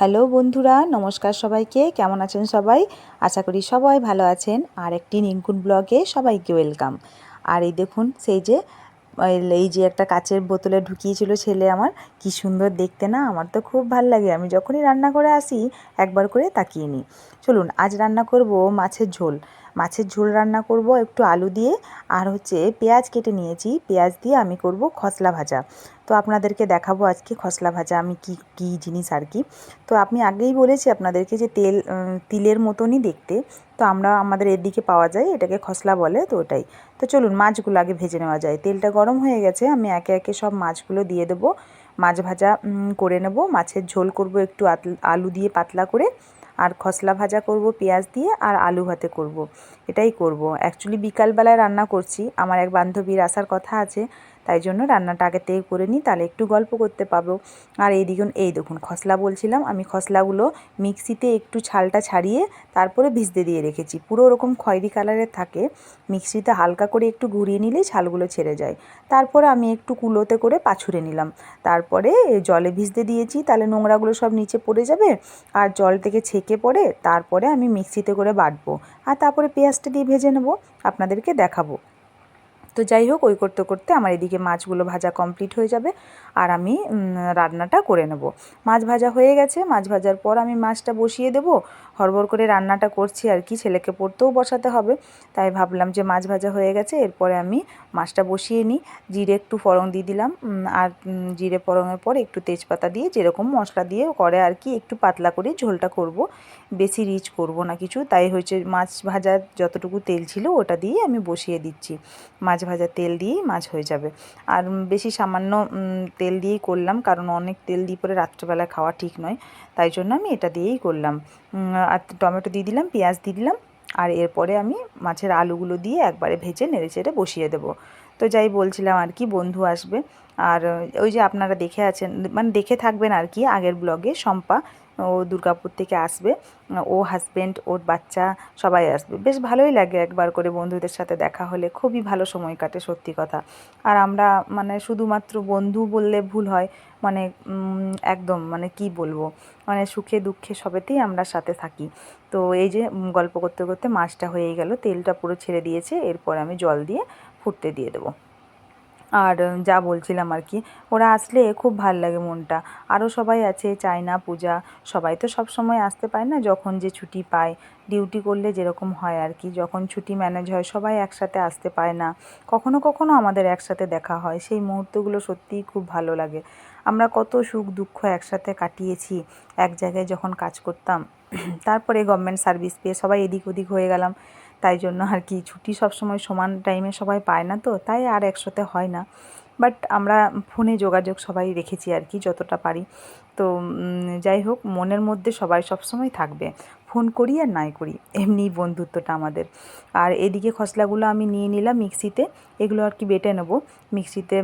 Hello বন্ধুরা, নমস্কার সবাইকে। কেমন আছেন সবাই? আশা করি সবাই ভালো আছেন। আর একটি নিঙ্কুন ব্লগে সবাইকে ওয়েলকাম। আর এই দেখুন, এই যে একটা কাচের বোতলে ঢুকিয়েছিল ছেলে আমার, কি সুন্দর দেখতে না। আমার তো খুব ভাল লাগে, আমি যখনই রান্না করে আসি একবার করে তাকিয়ে নিই। চলুন, আজ রান্না করব মাছের ঝোল। মাছের ঝোল রান্না করব একটু আলু দিয়ে, আর হচ্ছে পেঁয়াজ কেটে নিয়েছি, পেঁয়াজ দিয়ে আমি করব খসলা ভাজা। তো আপনাদেরকে দেখাবো আজকে খসলা ভাজা আমি কি জিনিস আর কি। তো আমি আগেই বলেছি আপনাদেরকে যে তিলের মতনই দেখতে। তো আমাদের এদিকে পাওয়া যায়, এটাকে খসলা বলে, তো ওটাই। তো চলুন মাছগুলো আগে ভেজে নেওয়া যায়। তেলটা গরম হয়ে গেছে, আমি একে একে সব মাছগুলো দিয়ে দেবো। মাছ ভাজা করে নেব। মাছের ঝোল করব একটু আলু দিয়ে পাতলা করে, আর খসলা ভাজা করব পেঁয়াজ দিয়ে, আর আলু ভাতে করব। এটাই করব। অ্যাকচুয়ালি বিকালবেলায় রান্না করছি, আমার এক বান্ধবীর আসার কথা আছে, তাই জন্য রান্নাটা আগে থেকে করে নিই, তাহলে একটু গল্প করতে পাবো। আর এই দেখুন খসলা বলছিলাম, আমি খসলাগুলো মিক্সিতে একটু ছালটা ছাড়িয়ে তারপরে ভিজতে দিয়ে রেখেছি। পুরো ওরকম খয়েরি কালারের থাকে, মিক্সিতে হালকা করে একটু ঘুরিয়ে নিলেই ছালগুলো ছেড়ে যায়। তারপরে আমি একটু কুলোতে করে পাছুড়ে নিলাম। তারপরে জলে ভিজতে দিয়েছি, তাহলে নোংরাগুলো সব নিচে পড়ে যাবে আর জল থেকে ছেঁকে পড়ে তারপরে আমি মিক্সিতে করে বাটবো। আর তারপরে পেঁয়াজটা দিয়ে ভেজে নেব, আপনাদেরকে দেখাবো। তো যাই হোক, ওই করতে করতে আমার এদিকে মাছগুলো ভাজা কমপ্লিট হয়ে যাবে, আর আমি রান্নাটা করে নেব। মাছ ভাজা হয়ে গেছে, মাছ ভাজার পর আমি মাছটা বসিয়ে দেবো। হড়বড় করে রান্নাটা করছি আর কি, ছেলেকে পড়তেও বসাতে হবে, তাই ভাবলাম যে মাছ ভাজা হয়ে গেছে, এরপরে আমি মাছটা বসিয়ে নিই। জিরে একটু ফোড়ন দিয়ে দিলাম, আর জিরে ফোড়নের পর একটু তেজপাতা দিয়ে, যেরকম মশলা দিয়ে করে আর কি, একটু পাতলা করে ঝোলটা করব, বেশি রিচ করব না কিছু। তাই হয়েছে, মাছ ভাজার যতটুকু তেল ছিল ওটা দিয়ে আমি বসিয়ে দিচ্ছি। মাছ ভাজার তেল দিয়েই মাছ হয়ে যাবে। আর বেশি সামান্য তেল দিয়েই করলাম, কারণ অনেক তেল দিয়ে পরে রাত্রেবেলা খাওয়া ঠিক নয়, তাই জন্য আমি এটা দিয়েই করলাম। আর টমেটো দিয়ে দিলাম, পেঁয়াজ দিয়ে দিলাম, আর এরপরে আমি মাছের আলুগুলো দিয়ে একবারে ভেজে নেড়েচেড়ে বসিয়ে দেবো। তো যাই বলছিলাম আর কি, বন্ধু আসবে। আর ওই যে আপনারা দেখে আছেন, মানে দেখে থাকবেন আর কি, আগের ব্লগে শম্পা, ও দুর্গাপুর থেকে আসবে। ও হাজব্যান্ড, ওর বাচ্চা, সবাই আসবে। বেশ ভালোই লাগে একবার করে বন্ধুদের সাথে দেখা হলে, খুবই ভালো সময় কাটে সত্যি কথা। আর আমরা মানে শুধুমাত্র বন্ধু বললে ভুল হয়, মানে একদম মানে কি বলবো, মানে সুখে দুঃখে সবেতেই আমরা সাথে থাকি। তো এই যে গল্প করতে করতে মাছটা হয়েই গেল, তেলটা পুরো ছেড়ে দিয়েছে, এরপর আমি জল দিয়ে ফুটতে দিয়ে দেবো। আর যা বলছিলাম আর কি, ওরা আসলে খুব ভাল লাগে মনটা। আরও সবাই আছে, চায়না, পূজা, সবাই তো সব সময় আসতে পায় না, যখন যে ছুটি পায়, ডিউটি করলে যেরকম হয় আর কি, যখন ছুটি ম্যানেজ হয় সবাই একসাথে আসতে পায় না। কখনো কখনো আমাদের একসাথে দেখা হয়, সেই মুহূর্তগুলো সত্যিই খুব ভালো লাগে। আমরা কত সুখ দুঃখ একসাথে কাটিয়েছি এক জায়গায় যখন কাজ করতাম। তারপরে গভর্নমেন্ট সার্ভিস পেয়ে সবাই এদিক ওদিক হয়ে গেলাম, তাই জন্য আর কি ছুটি সবসময় সমান টাইমে সবাই পায় না, তো তাই আর একসাথে হয় না। বাট আমরা ফোনে যোগাযোগ সবাই রেখেছি আর কি, যতটা পারি। তো যাই হোক, মনের মধ্যে সবাই সবসময় থাকবে, ফোন করি আর নাই করি, এমনিই বন্ধুত্বটা আমাদের। আর এদিকে খসলাগুলো আমি নিয়ে নিলাম মিক্সিতে, এগুলো আর কি বেটে নেব। মিক্সিতে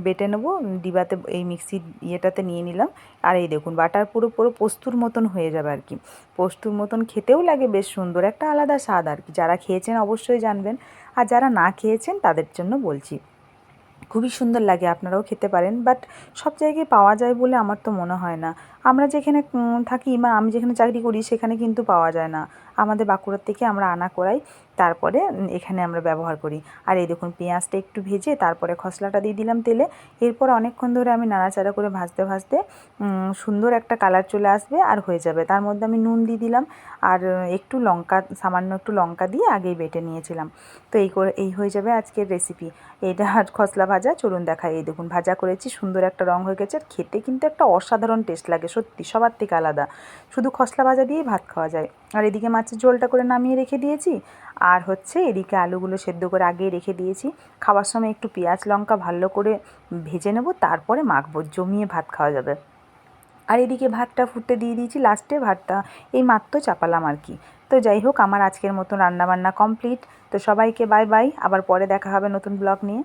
বেটে নেব, ডিবাতে, এই মিক্সির ইয়েটাতে নিয়ে নিলাম। আর এই দেখুন বাটার পুরো পুরো পোস্তুর মতন হয়ে যাবে আর কি। পোস্তুর মতন খেতেও লাগে, বেশ সুন্দর একটা আলাদা স্বাদ আর কি। যারা খেয়েছেন অবশ্যই জানবেন, আর যারা না খেয়েছেন তাদের জন্য বলছি, খুবই সুন্দর লাগে, আপনারাও খেতে পারেন। বাট সব জায়গায় পাওয়া যায় বলে আমার তো মনে হয় না। আমরা যেখানে থাকি, বা আমি যেখানে চাকরি করি, সেখানে কিন্তু পাওয়া যায় না। আমাদের বাঁকুড়ার থেকে আমরা আনা করাই, তারপরে এখানে আমরা ব্যবহার করি। আর এই দেখুন পেঁয়াজটা একটু ভেজে তারপরে খসলাটা দিয়ে দিলাম তেলে। এরপর অনেকক্ষণ ধরে আমি নাড়াচাড়া করে ভাজতে ভাজতে সুন্দর একটা কালার চলে আসবে আর হয়ে যাবে। তার মধ্যে আমি নুন দিয়ে দিলাম, আর একটু লঙ্কা, সামান্য একটু লঙ্কা দিয়ে আগেই বেটে নিয়েছিলাম। তো এই হয়ে যাবে আজকের রেসিপি। এটা খসলা ভাজা, চলুন দেখাই। এই দেখুন ভাজা করেছি, সুন্দর একটা রং হয়ে গেছে, আর খেতে কিন্তু একটা অসাধারণ টেস্ট লাগে সত্যি, সবার থেকে আলাদা। শুধু খসলা ভাজা দিয়েই ভাত খাওয়া যায়। আর এদিকে মাছের ঝোলটা করে নামিয়ে রেখে দিয়েছি, আর হচ্ছে এদিকে আলুগুলো সেদ্ধ করে আগেই রেখে দিয়েছি। খাওয়ার সময় একটু পেঁয়াজ লঙ্কা ভালো করে ভেজে নেব, তারপরে মাখবো, জমিয়ে ভাত খাওয়া যাবে। আর এদিকে ভাতটা ফুটতে দিয়ে দিয়েছি, লাস্টে ভাতটা এই মাত্র চাপালাম আর কি। তো যাই হোক, আমার আজকের মতো রান্নাবান্না কমপ্লিট। তো সবাইকে বাই বাই, আবার পরে দেখা হবে নতুন ব্লগ নিয়ে।